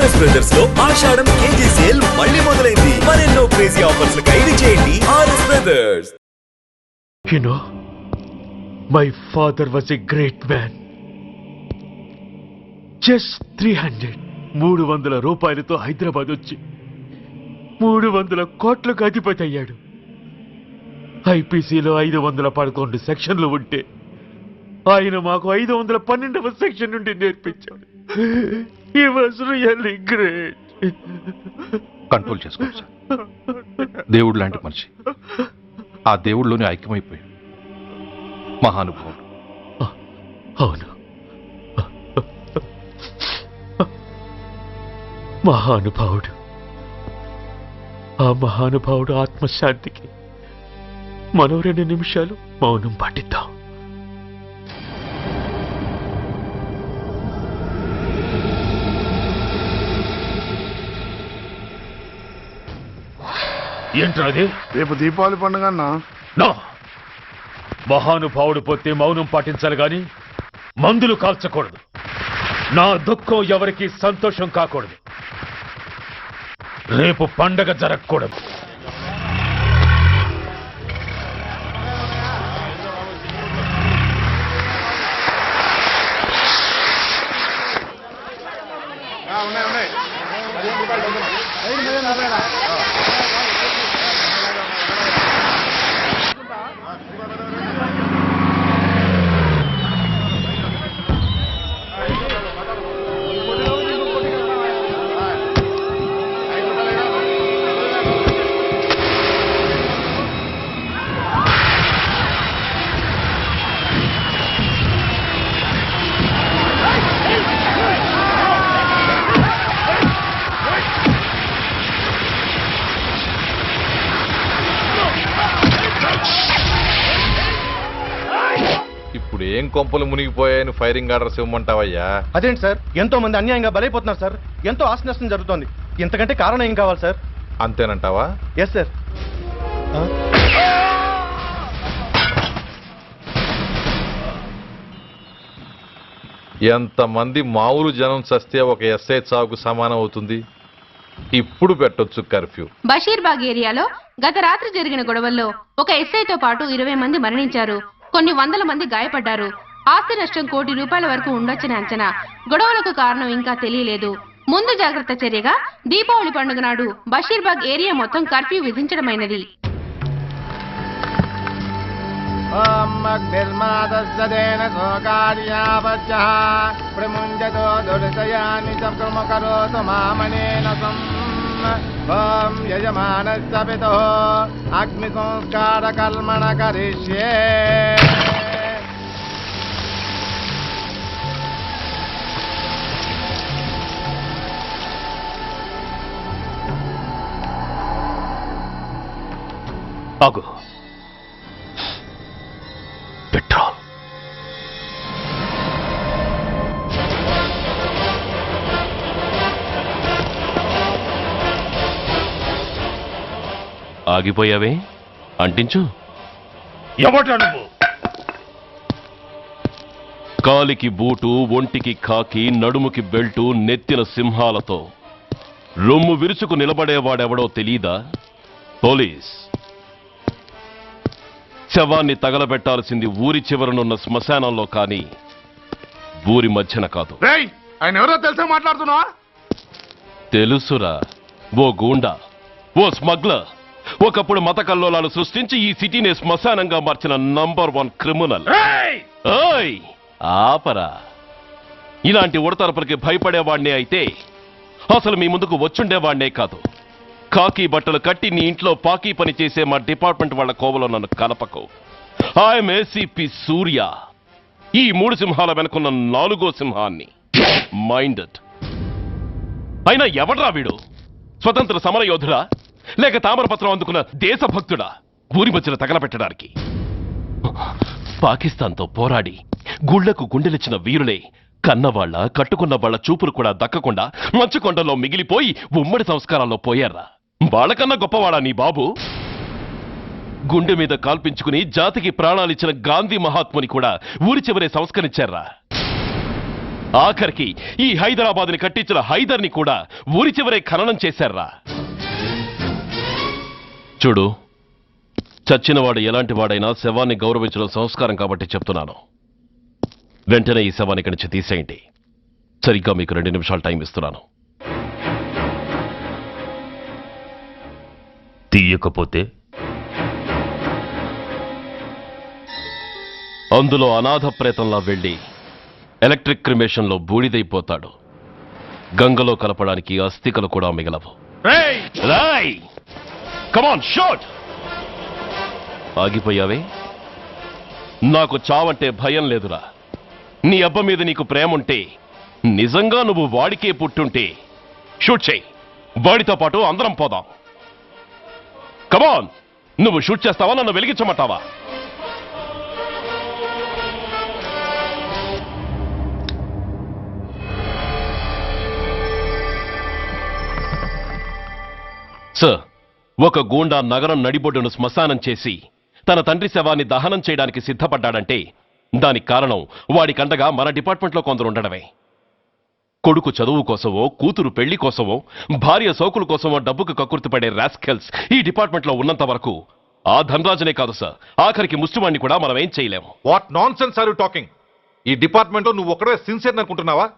RS brothers లో ఆషాఢం KG sale మళ్ళీ మొదలైంది. మరెన్నో క్రేజీ ఆఫర్స్ ఖైదు చేయండి RS brothers. You know, my father was a great man. Just 300 రూపాయలతో హైదరాబాద్ వచ్చి 300 కోట్లకు అధిపతి అయ్యాడు. ఐపీసీలో 511 సెక్షన్లు ఉంటే ఆయన మాకు 512వ సెక్షన్ నుండి నేర్పించాడు. He was really great. Control చేసుకోండి సార్. దేవుడు లాంటి మనిషి. ఆ దేవుడిలోనే ఐక్యమైపోయాడు. మహానుభావుడు. అవును, మహానుభావుడు. ఆ మహానుభావుడు ఆత్మశాంతికి మనం 2 నిమిషాలు మౌనం పాటిద్దాం. ఏంట్రాది? రేపు దీపావళి పండుగ అన్నా. నా మహానుభావుడు పోతే మౌనం పాటించాలి గాని మందులు కాల్చకూడదు. నా దుఃఖం ఎవరికి సంతోషం కాకూడదు. రేపు పండగ జరగకూడదు. ఇప్పుడు ఏం కొంపలు మునిగిపోయాయని ఫైరింగ్ ఆర్డర్స్ ఇవ్వమంటావయ్యా? అదేంటి సార్, ఎంతో మంది అన్యాయంగా బలైపోతున్నారు సార్. ఎంతో ఆస్తి నష్టం జరుగుతోంది. ఇంతకంటే కారణం ఏం కావాలి సార్? అంతేనంటావా? Yes sir. ఎంతమంది మామూలు జనం చస్తే ఒక ఎస్ఐ చావుకు సమానం అవుతుంది. ఇప్పుడు పెట్టొచ్చు కర్ఫ్యూ. బషీర్బాగ్ ఏరియాలో గత రాత్రి జరిగిన గొడవల్లో ఒక ఎస్ఐతో పాటు 20 మంది మరణించారు. కొన్ని వందల మంది గాయపడ్డారు. ఆస్తి నష్టం ₹1 కోటి వరకు ఉండొచ్చని అంచనా. గొడవలకు కారణం ఇంకా తెలియలేదు. ముందు జాగ్రత్త చర్యగా దీపావళి పండుగ నాడు బషీర్బాగ్ ఏరియా మొత్తం కర్ఫ్యూ విధించడమైనది. యజమానస్తపితో అగ్ని సంస్కార కర్మణ కరిష్యే. ఆగు. పెట్రోల్. ఆగిపోయావే, అంటించు. ఎవడ్రా నువ్వు? కాలికి బూటు, ఒంటికి కాకి, నడుముకి బెల్టు, నెత్తిన సింహాలతో రొమ్ము విరుచుకు నిలబడేవాడెవడో తెలీదా? పోలీస్. శవాన్ని తగలబెట్టాల్సింది ఊరి చివరనున్న శ్మశానంలో కానీ ఊరి మధ్యన కాదు. ఆయన ఎవరో తెలుసా మాట్లాడుతున్నావా? తెలుసురా. ఓ గూండా, ఓ స్మగ్లర్, ఒకప్పుడు మత కల్లోలాలు సృష్టించి ఈ సిటీని శ్మశానంగా మార్చిన నంబర్ 1 క్రిమినల్. ఓయ్ ఆపరా. ఇలాంటి ఉడతరపులకి భయపడేవాణ్ణే అయితే అసలు మీ ముందుకు వచ్చుండేవాణ్ణే కాదు. కాకి బట్టలు కట్టి నీ ఇంట్లో పాకీ పని చేసే మా డిపార్ట్మెంట్ వాళ్ళ కోవలో నన్ను కలపకు. ఐఎమ్ ఏసీపీ సూర్య. ఈ 3 సింహాల వెనుకున్న 4వ సింహాన్ని. మైండెడ్. అయినా ఎవడ్రా వీడు? స్వతంత్ర సమర యోధుడా లేక తామరపత్రం అందుకున్న దేశభక్తుడా ఊరి మధ్యన తగలబెట్టడానికి? పాకిస్తాన్తో పోరాడి గుళ్లకు గుండెలిచ్చిన వీరులే కన్నవాళ్ల కట్టుకున్న వాళ్ల చూపులు కూడా దక్కకుండా మంచుకొండలో మిగిలిపోయి ఉమ్మడి సంస్కారాల్లో పోయారా? వాళ్ళకన్నా గొప్పవాడా నీ బాబు? గుండె మీద కాల్పించుకుని జాతికి ప్రాణాలిచ్చిన గాంధీ మహాత్ముని కూడా ఊరి చివరే సంస్కరించారా? ఆఖరికి ఈ హైదరాబాద్ని కట్టించిన హైదర్ని కూడా ఊరి చివరే ఖననం చేశారా. చూడు, చచ్చినవాడు ఎలాంటి వాడైనా శవాన్ని గౌరవించడం సంస్కారం కాబట్టి చెప్తున్నాను. వెంటనే ఈ శవాన్ని ఇక్కడి నుంచి తీసేయండి. సరిగ్గా మీకు 2 నిమిషాలు టైం ఇస్తున్నాను. తీయకపోతే అందులో అనాథ ప్రేతంలా వెళ్ళి ఎలక్ట్రిక్ క్రిమేషన్లో బూడిదైపోతాడు. గంగలో కలపడానికి అస్థికలు కూడా మిగలవు. రాయ్ కమాన్ షాట్. ఆగిపోయావే? నాకు చావంటే భయం లేదురా. నీ అబ్బ మీద నీకు ప్రేమ ఉంటే, నిజంగా నువ్వు వాడికే పుట్టుంటే షూట్ చేయి. వాడితో పాటు అందరం పోదాం. కమాన్, నువ్వు షూట్ చేస్తావా, నన్ను వెలిగించమంటావా? సార్, ఒక గూండా నగరం నడిబొడ్డును శ్మశానం చేసి తన తండ్రి శవాన్ని దహనం చేయడానికి సిద్ధపడ్డాడంటే దానికి కారణం వాడికండగా మన డిపార్ట్మెంట్లో కొందరు ఉండడమే. కొడుకు చదువు కోసమో, కూతురు పెళ్లి కోసమో, భార్య సోకుల కోసమో డబ్బుకు కక్కుర్తిపడే రాస్కెల్స్ ఈ డిపార్ట్మెంట్లో ఉన్నంత వరకు ఆ ధనరాజునే కాదు సార్, ఆఖరికి ముష్టివాణ్ణి కూడా మనం ఏం చేయలేము. What nonsense are you talking? ఈ డిపార్ట్మెంట్లో నువ్వు ఒక్కడే సిన్సియర్ అనుకుంటున్నావా?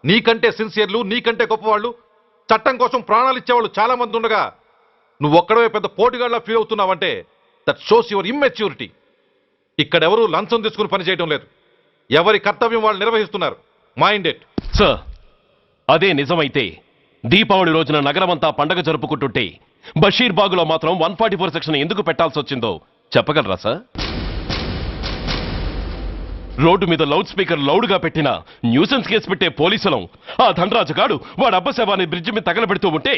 నీకంటే సిన్సియర్లు, నీకంటే గొప్పవాళ్ళు, చట్టం కోసం ప్రాణాలు ఇచ్చేవాళ్ళు చాలా మంది ఉండగా నువ్వు ఒక్కడే పెద్ద పోటీగాళ్ళ ఫీల్ అవుతున్నావంటే దట్ షోస్ యువర్ ఇమ్మెచ్యూరిటీ. ఇక్కడెవరూ లంచం తీసుకుని పనిచేయడం లేదు. ఎవరి కర్తవ్యం వాళ్ళు నిర్వహిస్తున్నారు. Mind it. సార్, అదే నిజమైతే దీపావళి రోజున నగరమంతా పండగ జరుపుకుంటుంటే బషీర్బాగులో మాత్రం 144 సెక్షన్ ఎందుకు పెట్టాల్సి వచ్చిందో చెప్పగలరా సార్? రోడ్డు మీద లౌడ్ స్పీకర్ లౌడ్గా పెట్టిన న్యూసెన్స్ కేసు పెట్టే పోలీసులం ఆ ధనరాజు గాడు వాడు అబ్బ శవాన్ని బ్రిడ్జి మీద తగలబెడుతూ ఉంటే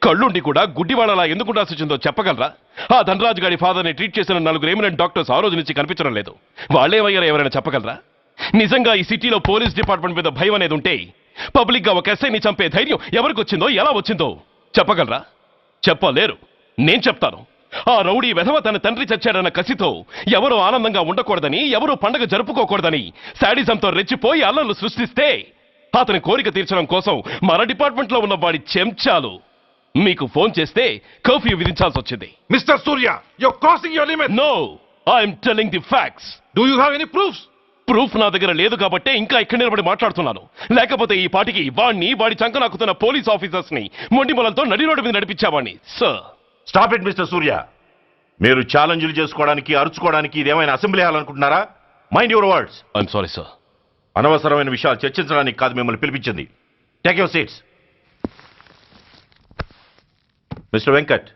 కళ్ళుండి కూడా గుడ్డివాడలా ఎందుకు ఉండాల్సి వచ్చిందో చెప్పగలరా? ఆ ధనరాజు గారి ఫాదర్ని ట్రీట్ చేసిన 4 ఎమినెంట్ డాక్టర్స్ ఆ రోజు నుంచి కనిపించడం లేదు. వాళ్ళేమయ్యారో ఎవరైనా చెప్పగలరా? నిజంగా ఈ సిటీలో పోలీస్ డిపార్ట్మెంట్ మీద భయం అనేది ఉంటే పబ్లిక్ గా ఒక ఎస్ఐని చంపే ధైర్యం ఎవరికి వచ్చిందో, ఎలా వచ్చిందో చెప్పగలరా? చెప్పలేరు. నేను చెప్తాను. ఆ రౌడీ వెధవ తన తండ్రి చచ్చాడన్న కసితో ఎవరూ ఆనందంగా ఉండకూడదని, ఎవరూ పండగ జరుపుకోకూడదని శాడిజంతో రెచ్చిపోయి అల్లర్లు సృష్టిస్తే అతని కోరిక తీర్చడం కోసం మన డిపార్ట్మెంట్ లో ఉన్న వాడి చెంచాలు మీకు ఫోన్ చేస్తే కర్ఫ్యూ విధించాల్సి వచ్చింది. Mister Surya, you are crossing your limit. No, I'm telling the facts. Do you have any proofs? Proof నా దగ్గర లేదు కాబట్టి ఇంకా ఇక్కడ నిలబడి మాట్లాడుతున్నాను. లేకపోతే ఈ పాటికి వాడి చంకనాకుతున్న పోలీస్ ఆఫీసర్స్ ని మొండి మొలంతో నడి రోడ్డు మీద నడిపించావాణ్ణి. Sir, stop it mister Surya. మీరు ఛాలెంజ్లు చేసుకోవడానికి, అరుచుకోవడానికి ఇదేమైనా అసెంబ్లీ హాల్ అనుకుంటున్నారా? Mind your words. I am sorry sir. అనవసరమైన విషయాలు చర్చించడానికి కాదు మిమ్మల్ని పిలిపించింది. Take your seats. Mister Venkat,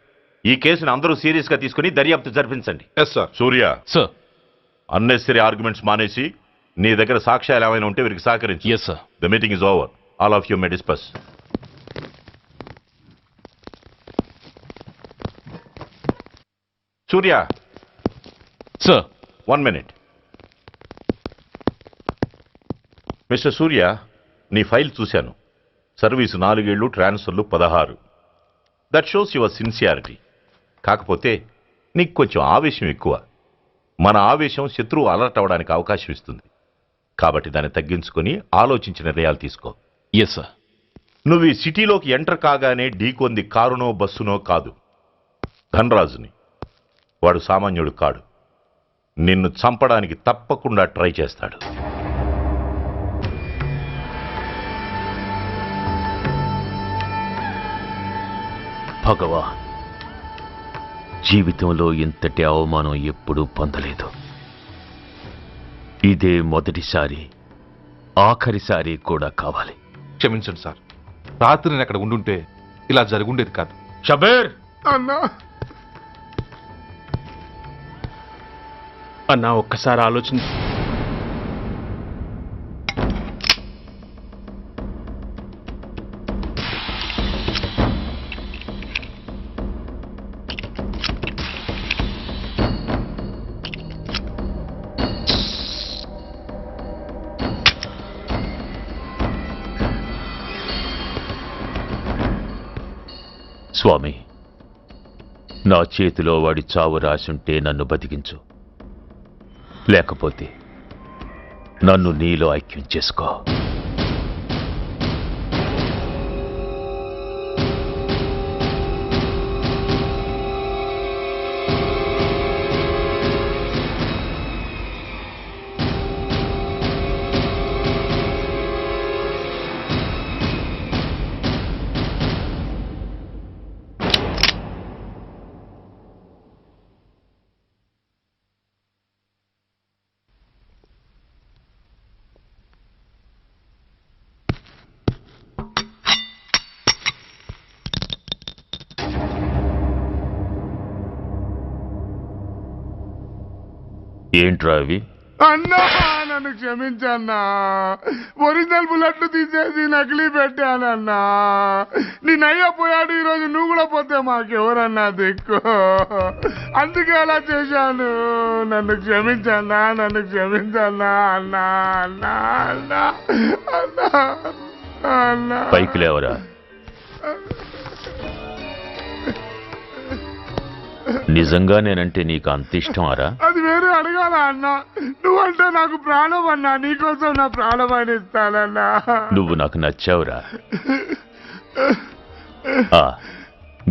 ఈ కేసును అందరూ సీరియస్ గా తీసుకుని దర్యాప్తు జరిపించండి. Yes sir. Surya, sir. Unnecessary arguments మానేసి నీ దగ్గర సాక్ష్యాలు ఏమైనా ఉంటే వీరికి సహకరించు. Yes sir. The meeting is over. All of you may discuss. Surya, sir. 1 minute. Mister సూర్య, నీ ఫైల్ చూశాను. సర్వీసు 4 ఏళ్ళు, ట్రాన్స్ఫర్లు 16. That shows your sincerity. కాకపోతే నీకు కొంచెం ఆవేశం ఎక్కువ. మన ఆవేశం శత్రువు అలర్ట్ అవ్వడానికి అవకాశం ఇస్తుంది. కాబట్టి దాన్ని తగ్గించుకొని ఆలోచించి నిర్ణయాలు తీసుకో. Yes sir. నువ్వు ఈ సిటీలోకి ఎంటర్ కాగానే ఢీకొంది కారునో బస్సునో కాదు, ధనరాజుని. వాడు సామాన్యుడు కాడు. నిన్ను చంపడానికి తప్పకుండా ట్రై చేస్తాడు. భగవాన్, జీవితంలో ఇంతటి అవమానం ఎప్పుడూ పొందలేదు. ఇదే మొదటిసారి, ఆఖరిసారి కూడా కావాలి. క్షమించండి సార్. రాత్రి నేను అక్కడ ఉండుంటే ఇలా జరుగుండేది కాదు. షబీర్ అన్నా, అన్నా ఒక్కసారి ఆలోచించి. స్వామి, నా చేతిలో వాడి చావు రాసుంటే నన్ను బతికించు, లేకపోతే నన్ను నీలో ఐక్యం చేసుకో. ఏంట్రా అవి? అన్నా నన్ను క్షమించన్నా. ఒరిజినల్ బుల్లెట్లు తీసేసి నకిలీ పెట్టానన్నా. నేనయ్యా పోయాడు, ఈరోజు నువ్వు కూడా పోతే మాకెవరన్నా దిక్కు. అందుకే అలా చేశాను. నన్ను క్షమించన్నా, నన్ను క్షమించన్నా అన్నా అన్నా అన్నా అన్నా అన్నా. పైకి లేవరా. నిజంగా నేనంటే నీకు అంత ఇష్టం అరా? అది వేరే అడగాల అన్నా. నువ్వంటే నాకు ప్రాణం అన్నా. నీకోసం నా ప్రాణమైన ఇస్తానన్నా. నువ్వు నాకు నచ్చావురా.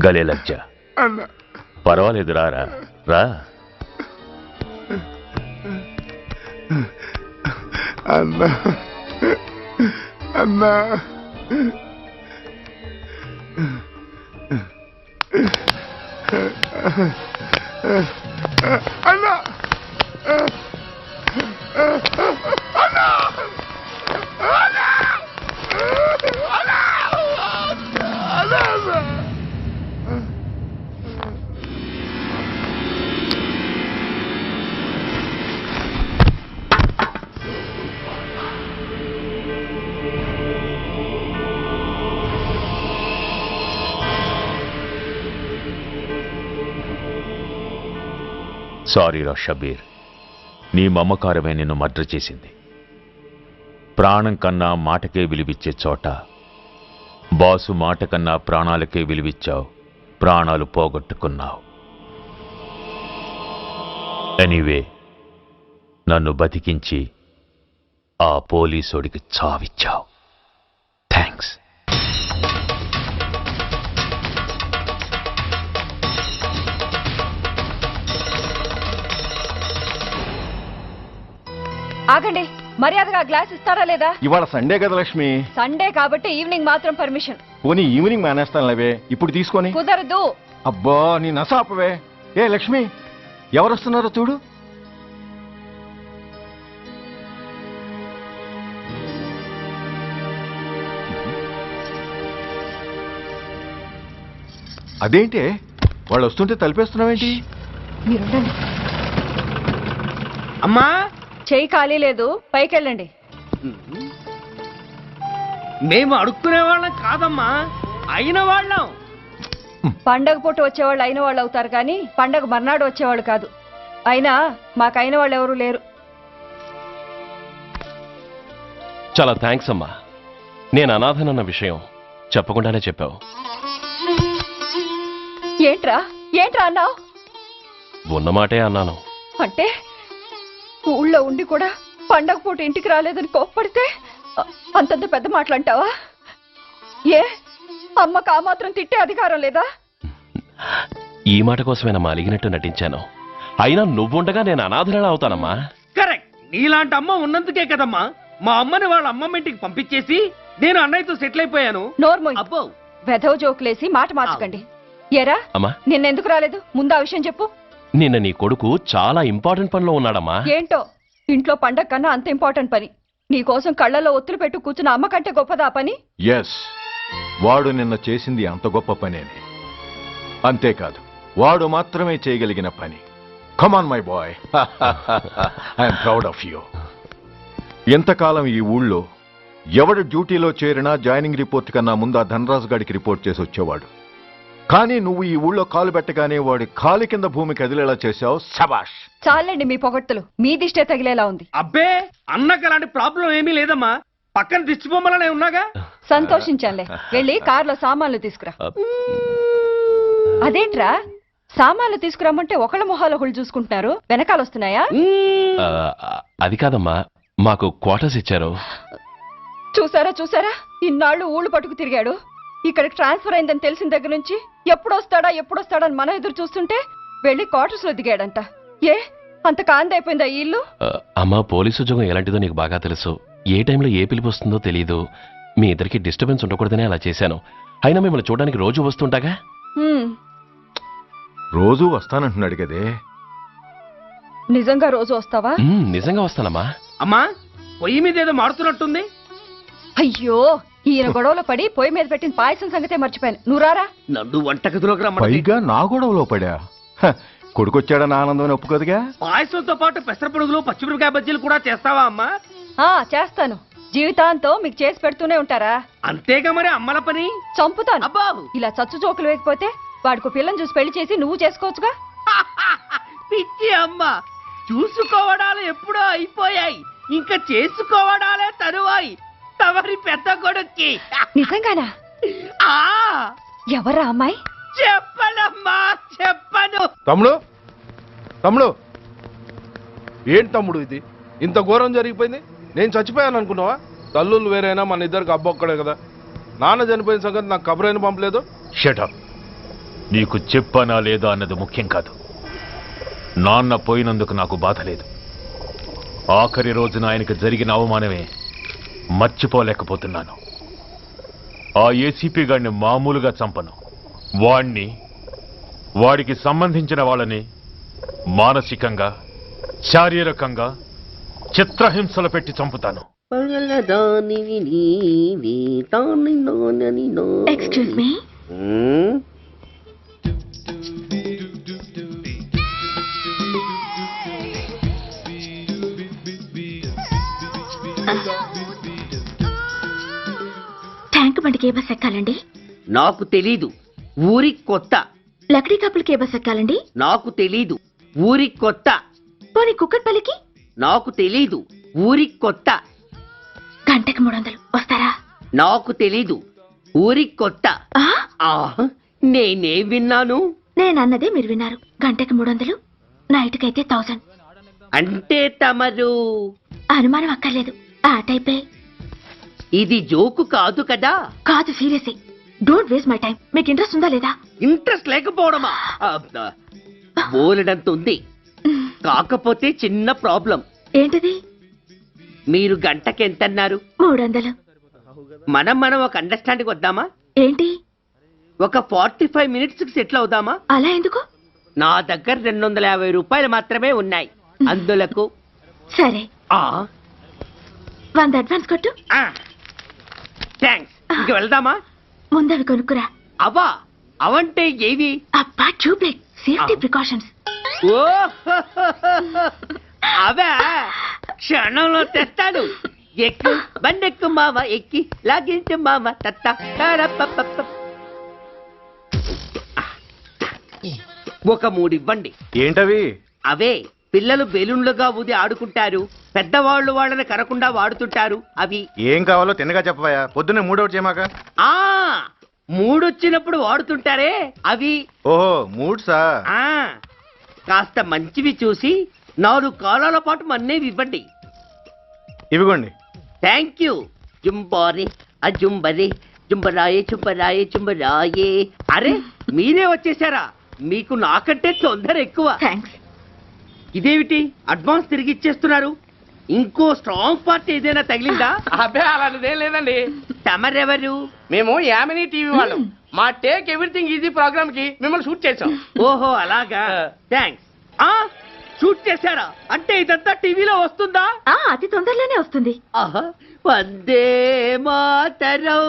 గలే లజ్జ. అన్నా పర్వాలేదు రారా రా. అన్నా అన్నా అన్నా సారీ రా షబీర్, నీ మమకారమే నిన్ను మర్డర్ చేసింది. ప్రాణం కన్నా మాటకే విలువిచ్చే చోట బాసు మాట కన్నా ప్రాణాలకే విలువిచ్చావు. ప్రాణాలు పోగొట్టుకున్నావు. ఎనీవే, నన్ను బతికించి ఆ పోలీసోడికి చావిచ్చావు. థ్యాంక్స్. ఆగండి, మర్యాదగా గ్లాస్ ఇస్తారా లేదా? ఇవాళ సండే కదా లక్ష్మి. సండే కాబట్టి ఈవినింగ్ మాత్రం పర్మిషన్. పోనీ ఈవినింగ్ మానేస్తానులేవే, ఇప్పుడు తీసుకొని. కుదరదు. అబ్బా నీ నసాపవే. ఏ లక్ష్మి, ఎవరొస్తున్నారో చూడు. అదేంటే వాళ్ళు వస్తుంటే తలిపేస్తున్నావేంటి? మీరుండండి. అమ్మా, చెయ్యి ఖాళీ లేదు, పైకెళ్ళండి. మేము అడుక్కునే వాళ్ళం కాదమ్మా, అయిన వాళ్ళం. పండగ పూట వచ్చేవాళ్ళు అయిన వాళ్ళు అవుతారు కానీ పండగ మర్నాడు వచ్చేవాళ్ళు కాదు. అయినా మాకైన వాళ్ళు ఎవరు లేరు. చాలా థ్యాంక్స్ అమ్మా. నేను అనాథనన్న విషయం చెప్పకుండానే చెప్పావు. ఏంట్రా ఏంట్రా అన్నావు? ఉన్నమాటే అన్నాను. అంటే ఊళ్ళో ఉండి కూడా పండగ పూట ఇంటికి రాలేదని కోప్పడితే అంతంత పెద్ద మాటలంటావా? ఏ అమ్మకు ఆ మాత్రం తిట్టే అధికారం లేదా? ఈ మాట కోసమేనమ్మా అలిగినట్టు నటించాను. అయినా నువ్వుండగా నేను అనాథనలా అవుతానమ్మా. కరెక్ట్. నీలాంటి అమ్మ ఉన్నందుకే కదమ్మా మా అమ్మని వాళ్ళ అమ్మమ్మ ఇంటికి పంపించేసి నేను అన్నయ్యతో సెటిల్ అయిపోయాను. నోర్మోయ్, అబ్బో, వెధవ జోకులేసి మాట మార్చకండి. ఏరా అమ్మా, నిన్నెందుకు రాలేదు? ముందు ఆ విషయం చెప్పు. నిన్న నీ కొడుకు చాలా ఇంపార్టెంట్ పనిలో ఉన్నాడమ్మా. ఏంటో ఇంట్లో పండగ కన్నా అంత ఇంపార్టెంట్ పని. నీకోసం కళ్ళల్లో ఒత్తులు పెట్టు కూర్చున్న అమ్మ కంటే గొప్పదా ఆ పని? ఎస్, వాడు నిన్న చేసింది అంత గొప్ప పనేనే. అంతేకాదు, వాడు మాత్రమే చేయగలిగిన పని. Come on my boy, I'm proud of you. ఎంతకాలం ఈ ఊళ్ళో ఎవడు డ్యూటీలో చేరినా జాయినింగ్ రిపోర్ట్ కన్నా ముందు ఆ ధనరాజు గారికి రిపోర్ట్ చేసి వచ్చేవాడు. కానీ నువ్వు ఈ ఊళ్ళో కాలు పెట్టగానే వాడి కాలు కింద భూమి కదిలేలా చేశావు. శబాష్. చాలండి మీ పొగట్టులు, మీ దిష్టే తగిలేలా ఉంది. అబ్బే, అన్నకు అలాంటి ప్రాబ్లం ఏమీ లేదమ్మా. పక్కన దిష్టి బొమ్మలనే ఉన్నాగా. సంతోషించాలే. వెళ్ళి కార్లో సామాన్లు తీసుకురా. అదేంట్రా, సామాన్లు తీసుకురామంటే ఒకళ్ళ మొహాలు ఒకళ్ళు చూసుకుంటున్నారు, వెనకాల వస్తున్నాయా? ఆ, అది కాదమ్మా, మాకు క్వార్టర్స్ ఇచ్చారు. చూసారా చూసారా, ఇన్నాళ్ళు ఊళ్ళు పట్టుకు తిరిగాడు. ఇక్కడికి ట్రాన్స్ఫర్ అయిందని తెలిసిన దగ్గర నుంచి ఎప్పుడొస్తాడని మనం ఎదురు చూస్తుంటే వెళ్ళి క్వార్టర్స్ లో దిగాడంట. ఏ అంత కాందైపోయిందా ఈ ఇల్లు? అమ్మా, పోలీసు ఉద్యోగం ఎలాంటిదో నీకు బాగా తెలుసు. ఏ టైంలో ఏ పిలుపు వస్తుందో తెలీదు. మీ ఇద్దరికి డిస్టర్బెన్స్ ఉండకూడదనే అలా చేశాను. అయినా మిమ్మల్ని చూడడానికి రోజు వస్తుంటాగా. రోజూ వస్తానంటున్నాడు కదే. నిజంగా రోజు వస్తావా? నిజంగా వస్తానమ్మా. అమ్మా, పొయ్యి మీద ఏదో మారుతున్నట్టుంది. అయ్యో, ఈయన గొడవలో పడి పొయ్యి మీద పెట్టిన పాయసం సంగతే మర్చిపోయాను. నువ్వు రారా. నన్ను వంటగదిలోకి రమ్మని. పైగా నా గొడవలో పడా. హ, కొడుకొచ్చాడన్న ఆనందం ఒప్పుకోదుగా. పాయసంతో పాటు పెసర పొడుగులు పచ్చిమిరపకాయ బజ్జీలు కూడా చేస్తావా అమ్మా? చేస్తాను. జీవితాంతం మీకు చేసి పెడుతూనే ఉంటారా? అంతేగా మరి అమ్మల పని. చంపుతాను. అబ్బా ఇలా చచ్చు జోకులు వేయకపోతే వాడికి పిల్లని చూసి పెళ్లి చేసి నువ్వు చేసుకోవచ్చుగా. పిచ్చి అమ్మ, చూసుకోవడాలు ఎప్పుడో అయిపోయాయి, ఇంకా చేసుకోవడాలే తరువాయి తమరి పెద్ద కొడుక్కి. నిజంగానా? ఆ ఎవరా అమ్మాయి? చెప్పనమ్మా, చెప్పను. తమ్ముడు ఏంటి తమ్ముడు ఇది? ఇంత ఘోరం జరిగిపోయింది. నేను చచ్చిపోయాను అనుకున్నావా? తల్లులు వేరైనా మన ఇద్దరికి అబ్బొక్కడే కదా. నాన్న చనిపోయిన సంగతి నాకు కబురైన పంపలేదు. షటప్. నీకు చెప్పనా లేదా అన్నది ముఖ్యం కాదు. నాన్న పోయినందుకు నాకు బాధ లేదు. ఆఖరి రోజున ఆయనకు జరిగిన అవమానమే మర్చిపోలేకపోతున్నాను. ఆ ఏసీపీ గాడిని మామూలుగా చంపను. వాడికి సంబంధించిన వాళ్ళని మానసికంగా, శారీరకంగా చిత్రహింసలు పెట్టి చంపుతాను. Excuse me. ట్యాంక్ బండికి ఏ బస్ ఎక్కాలండి? నాకు తెలీదు, ఊరి కొత్త. లక్డీ కప్పులకి ఏ బస్ ఎక్కాలండి? నాకు తెలీదు, ఊరి కొత్త. పోనీ కుక్కట్పల్లికి? నాకు తెలీదు, ఊరి కొత్త. గంటకి 300 వస్తారా? నాకు తెలీదు, ఊరి కొత్త. నేనే విన్నాను. నేనన్నదే మీరు విన్నారు. గంటకి 300, నైట్కైతే 1000. అంటే తమరు అనుమానం అక్కర్లేదు, ఆ టైపే. ఇది జోకు కాదు కదా? కాదు, serious. Don't waste my time. మీకు ఇంట్రెస్ట్ ఉందా లేదా? ఇంట్రెస్ట్ లేకపోవడమా? బోలెడంత ఉంది. కాకపోతే చిన్న ప్రాబ్లం. ఏంటిది? మీరు గంటకి ఎంతన్నారు? 300. మనం ఒక అండర్స్టాండింగ్ వద్దామా? ఏంటి? ఒక 45 మినిట్స్ కి సెటిల్ అవుదామా? అలా ఎందుకు? నా దగ్గర 250 రూపాయలు మాత్రమే ఉన్నాయి. అందులకు సరే, 100 అడ్వాన్స్ కొట్టు. థ్యాంక్స్. ఇంక వెళ్దామా? ముందవి కొనుక్కురా. అవా? అవంటే ఏవి? అబ్బా, ట్యూబ్లైట్, సేఫ్టీ ప్రికాషన్స్. ఓ అవా? క్షణంలో తెస్తాను. ఎక్కు, బండెక్కు మామ, ఎక్కి లాగించు మామ. తత్త ఒక 3 ఇవ్వండి. ఏంటవి? అవే పిల్లలు బెలూన్లుగా ఊది ఆడుకుంటారు, పెద్దవాళ్ళు వాళ్ళని కరకుండా వాడుతుంటారు. అవి ఏం కావాలో తిన్నగా చెప్పవా. పొద్దున్నే 3 చేయమాక. 3 వచ్చినప్పుడు వాడుతుంటారే అవి. ఓహో, 3సా? కాస్త మంచివి చూసి 4 కాలాల పాటు మన్నేవి ఇవ్వండి. ఇవిగోండి. Thank you. జుంబారి అజుంబరి జుంబరాయే చుంబరాయే చుంబరాయే. అరే, మీరే వచ్చేసారా? మీకు నాకంటే తొందర ఎక్కువ. థ్యాంక్స్. ఇదేమిటి అడ్వాన్స్ తిరిగి ఇచ్చేస్తున్నారు? ఇంకో స్ట్రాంగ్ పార్టీ ఏదైనా తగిలిందా? అబ్బే, అలాంటిదేం లేదండి. తమరెవరు? మేము యామినీ టీవీ వాళ్ళం. మా టేక్ ఎవ్రీథింగ్ ఈజీ ప్రోగ్రామ్ కి మిమ్మల్ని షూట్ చేసాం. ఓహో, అలాగా. థ్యాంక్స్. షూట్ చేశారా? అంటే ఇదంతా టీవీలో వస్తుందా? అతి తొందరలోనే వస్తుంది. వందే మాతరం.